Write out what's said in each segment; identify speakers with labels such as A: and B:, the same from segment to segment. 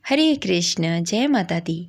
A: हरे कृष्ण, जय माता दी।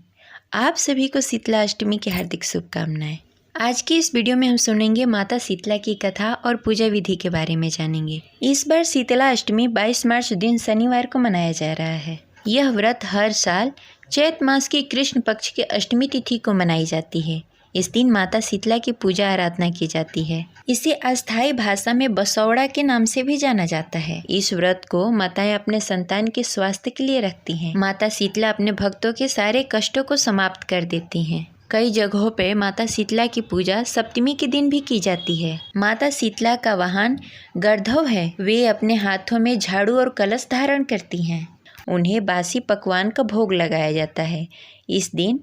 A: आप सभी को शीतला अष्टमी की हार्दिक शुभकामनाएं। आज की इस वीडियो में हम सुनेंगे माता शीतला की कथा और पूजा विधि के बारे में जानेंगे। इस बार शीतला अष्टमी 22 मार्च दिन शनिवार को मनाया जा रहा है। यह व्रत हर साल चैत मास की कृष्ण पक्ष की अष्टमी तिथि को मनाई जाती है। इस दिन माता शीतला की पूजा आराधना की जाती है। इसे अस्थायी भाषा में बसौड़ा के नाम से भी जाना जाता है। इस व्रत को माताएं अपने संतान के स्वास्थ्य के लिए रखती हैं। माता शीतला अपने भक्तों के सारे कष्टों को समाप्त कर देती हैं। कई जगहों पे माता शीतला की पूजा सप्तमी के दिन भी की जाती है। माता शीतला का वाहन गर्धव है। वे अपने हाथों में झाड़ू और कलश धारण करती हैं। उन्हें बासी पकवान का भोग लगाया जाता है। इस दिन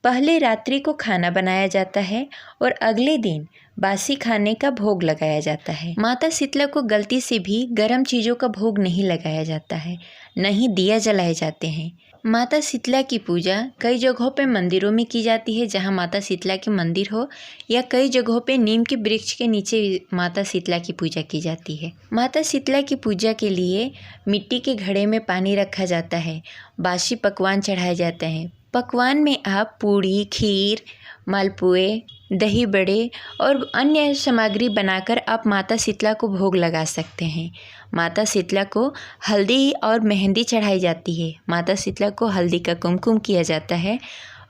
A: पहले रात्रि को खाना बनाया जाता है और अगले दिन बासी खाने का भोग लगाया जाता है। माता शीतला को गलती से भी गर्म चीज़ों का भोग नहीं लगाया जाता है, नहीं दिया जलाए जाते हैं। माता शीतला की पूजा कई जगहों पे मंदिरों में की जाती है, जहाँ माता शीतला के मंदिर हो, या कई जगहों पे नीम के वृक्ष के नीचे माता शीतला की पूजा की जाती है। माता शीतला की पूजा के लिए मिट्टी के घड़े में पानी रखा जाता है। बासी पकवान चढ़ाए जाते हैं। पकवान में आप पूड़ी, खीर, मालपुए, दही बड़े और अन्य सामग्री बनाकर आप माता शीतला को भोग लगा सकते हैं। माता शीतला को हल्दी और मेहंदी चढ़ाई जाती है। माता शीतला को हल्दी का कुमकुम किया जाता है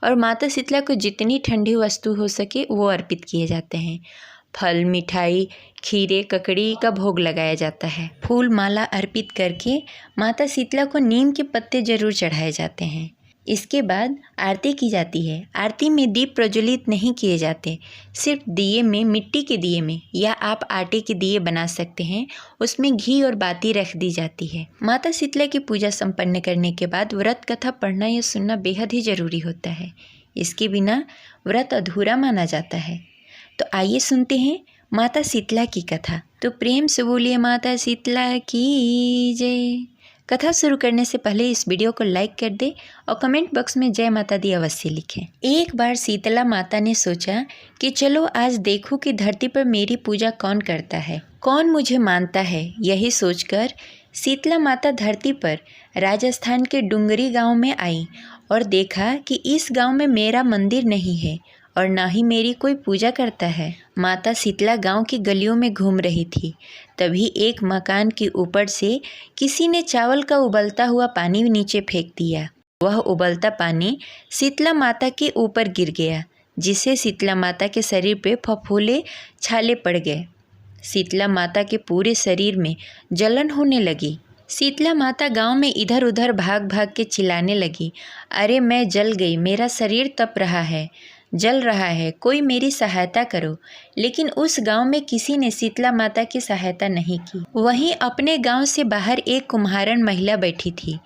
A: और माता शीतला को जितनी ठंडी वस्तु हो सके वो अर्पित किए जाते हैं। फल, मिठाई, खीरे, ककड़ी का भोग लगाया जाता है। फूल माला अर्पित करके माता शीतला को नीम के पत्ते जरूर चढ़ाए जाते हैं। इसके बाद आरती की जाती है। आरती में दीप प्रज्वलित नहीं किए जाते, सिर्फ दिए में, मिट्टी के दिए में, या आप आटे के दिए बना सकते हैं, उसमें घी और बाती रख दी जाती है। माता शीतला की पूजा संपन्न करने के बाद व्रत कथा पढ़ना या सुनना बेहद ही जरूरी होता है। इसके बिना व्रत अधूरा माना जाता है। तो आइए सुनते हैं माता शीतला की कथा। तो प्रेम से बोलिए माता शीतला की जय। कथा शुरू करने से पहले इस वीडियो को लाइक कर दे और कमेंट बॉक्स में जय माता दी अवश्य लिखें। एक बार शीतला माता ने सोचा कि चलो आज देखूं कि धरती पर मेरी पूजा कौन करता है, कौन मुझे मानता है। यही सोचकर शीतला माता धरती पर राजस्थान के डुंगरी गांव में आई और देखा कि इस गांव में मेरा मंदिर नहीं है और ना ही मेरी कोई पूजा करता है। माता शीतला गांव की गलियों में घूम रही थी। तभी एक मकान के ऊपर से किसी ने चावल का उबलता हुआ पानी नीचे फेंक दिया। वह उबलता पानी शीतला माता के ऊपर गिर गया, जिससे शीतला माता के शरीर पे फफोले छाले पड़ गए। शीतला माता के पूरे शरीर में जलन होने लगी। शीतला माता गांव में इधर उधर भाग भाग के चिल्लाने लगी, अरे मैं जल गई, मेरा शरीर तप रहा है, जल रहा है, कोई मेरी सहायता करो। लेकिन उस गांव में किसी ने शीतला माता की सहायता नहीं की। वहीं अपने गांव से बाहर एक कुम्हारन महिला बैठी थी।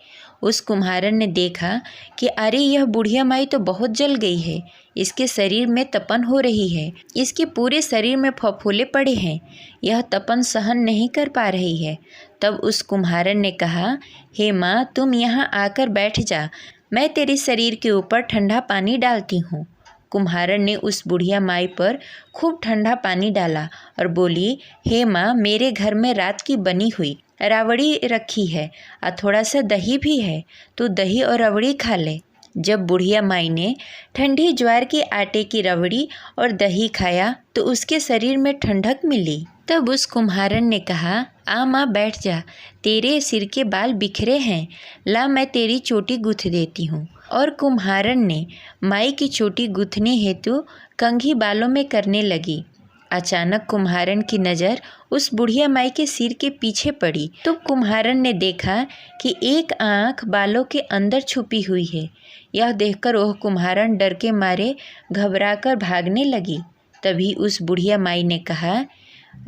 A: उस कुम्हारन ने देखा कि अरे यह बुढ़िया माई तो बहुत जल गई है, इसके शरीर में तपन हो रही है, इसके पूरे शरीर में फफोले पड़े हैं, यह तपन सहन नहीं कर पा रही है। तब उस कुम्हारन ने कहा, हे माँ, तुम यहाँ आकर बैठ जा, मैं तेरे शरीर के ऊपर ठंडा पानी डालती हूँ। कुम्हारन ने उस बुढ़िया माई पर खूब ठंडा पानी डाला और बोली, हे माँ, मेरे घर में रात की बनी हुई रावड़ी रखी है और थोड़ा सा दही भी है, तो दही और रबड़ी खा ले। जब बुढ़िया माई ने ठंडी ज्वार के आटे की रबड़ी और दही खाया तो उसके शरीर में ठंडक मिली। तब उस कुम्हारन ने कहा, आ माँ बैठ जा, तेरे सिर के बाल बिखरे हैं, ला मैं तेरी चोटी गूँथ देती हूँ। और कुम्हारन ने माई की चोटी गूँथने हेतु कंघी बालों में करने लगी। अचानक कुम्हारन की नज़र उस बुढ़िया माई के सिर के पीछे पड़ी तो कुम्हारन ने देखा कि एक आँख बालों के अंदर छुपी हुई है। यह देखकर वह कुम्हारन डर के मारे घबराकर भागने लगी। तभी उस बुढ़िया माई ने कहा,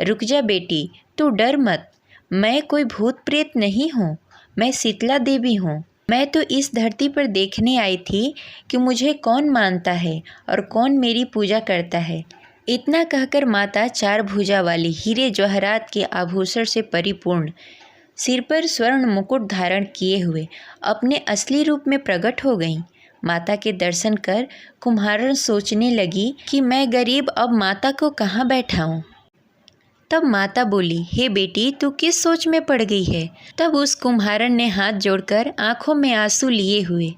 A: रुक जा बेटी, तू डर मत, मैं कोई भूत प्रेत नहीं हूँ, मैं शीतला देवी हूँ। मैं तो इस धरती पर देखने आई थी कि मुझे कौन मानता है और कौन मेरी पूजा करता है। इतना कहकर माता चार भुजा वाली हीरे जवाहरात के आभूषण से परिपूर्ण, सिर पर स्वर्ण मुकुट धारण किए हुए अपने असली रूप में प्रकट हो गईं। माता के दर्शन कर कुम्हारन सोचने लगी कि मैं गरीब अब माता को कहाँ बैठाऊँ। तब माता बोली, हे बेटी, तू किस सोच में पड़ गई है। तब उस कुम्हारन ने हाथ जोड़कर आंखों में आंसू लिए हुए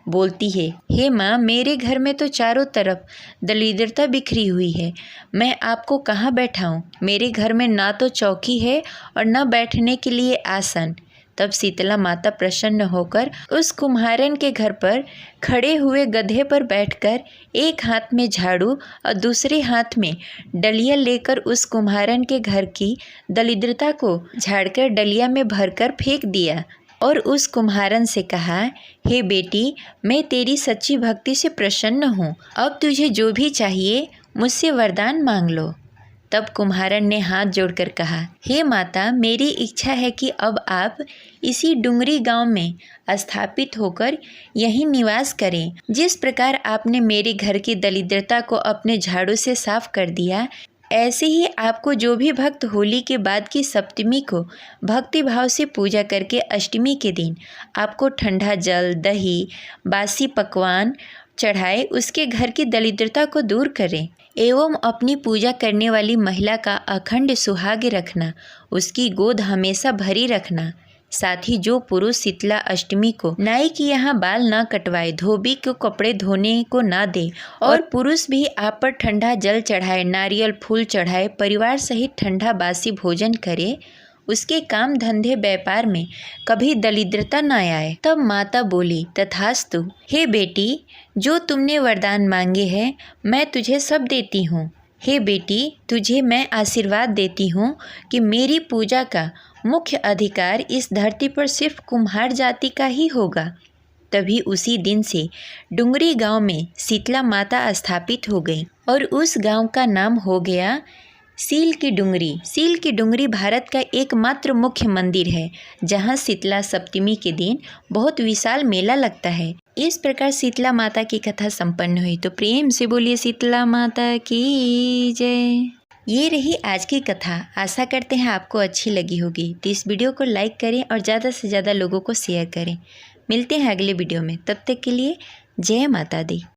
A: बोलती है, हे माँ, मेरे घर में तो चारों तरफ दरिद्रता बिखरी हुई है। मैं आपको कहाँ बैठाऊँ? मेरे घर में ना तो चौकी है और न बैठने के लिए आसन। तब शीतला माता प्रसन्न होकर उस कुम्हारन के घर पर खड़े हुए गधे पर बैठकर एक हाथ में झाड़ू और दूसरे हाथ में डलिया लेकर उस कुम्हारन के घर की दरिद्रता को झाड़कर डलिया में भरकर फेंक दिया और उस कुम्हारन से कहा, हे बेटी, मैं तेरी सच्ची भक्ति से प्रसन्न हूँ। अब तुझे जो भी चाहिए मुझसे वरदान मांग लो। तब कुम्हारन ने हाथ जोड़कर कहा, हे माता, मेरी इच्छा है कि अब आप इसी डुंगरी गांव में स्थापित होकर यहीं निवास करें। जिस प्रकार आपने मेरे घर की दरिद्रता को अपने झाड़ू से साफ कर दिया, ऐसे ही आपको जो भी भक्त होली के बाद की सप्तमी को भक्ति भाव से पूजा करके अष्टमी के दिन आपको ठंडा जल, दही, बासी पकवान चढ़ाए, उसके घर की दरिद्रता को दूर करें एवं अपनी पूजा करने वाली महिला का अखंड सुहाग रखना, उसकी गोद हमेशा भरी रखना। साथ ही जो पुरुष शीतला अष्टमी को नाई के यहाँ बाल ना कटवाए, धोबी को कपड़े धोने को ना दे और पुरुष भी आप पर ठंडा जल चढ़ाए, नारियल फूल चढ़ाए, परिवार सहित ठंडा बासी भोजन करे, उसके काम धंधे व्यापार में कभी दरिद्रता न आए। तब माता बोली, तथास्तु। हे बेटी, जो तुमने वरदान मांगे हैं मैं तुझे सब देती हूँ। हे बेटी, तुझे मैं आशीर्वाद देती हूँ कि मेरी पूजा का मुख्य अधिकार इस धरती पर सिर्फ कुम्हार जाति का ही होगा। तभी उसी दिन से डुंगरी गांव में शीतला माता स्थापित हो गई और उस गांव का नाम हो गया सील की डुंगरी। सील की डुंगरी भारत का एकमात्र मुख्य मंदिर है जहां शीतला सप्तमी के दिन बहुत विशाल मेला लगता है। इस प्रकार शीतला माता की कथा संपन्न हुई। तो प्रेम से बोलिए शीतला माता की जय। ये रही आज की कथा। आशा करते हैं आपको अच्छी लगी होगी। तो इस वीडियो को लाइक करें और ज़्यादा से ज़्यादा लोगों को शेयर करें। मिलते हैं अगले वीडियो में, तब तक के लिए जय माता दी।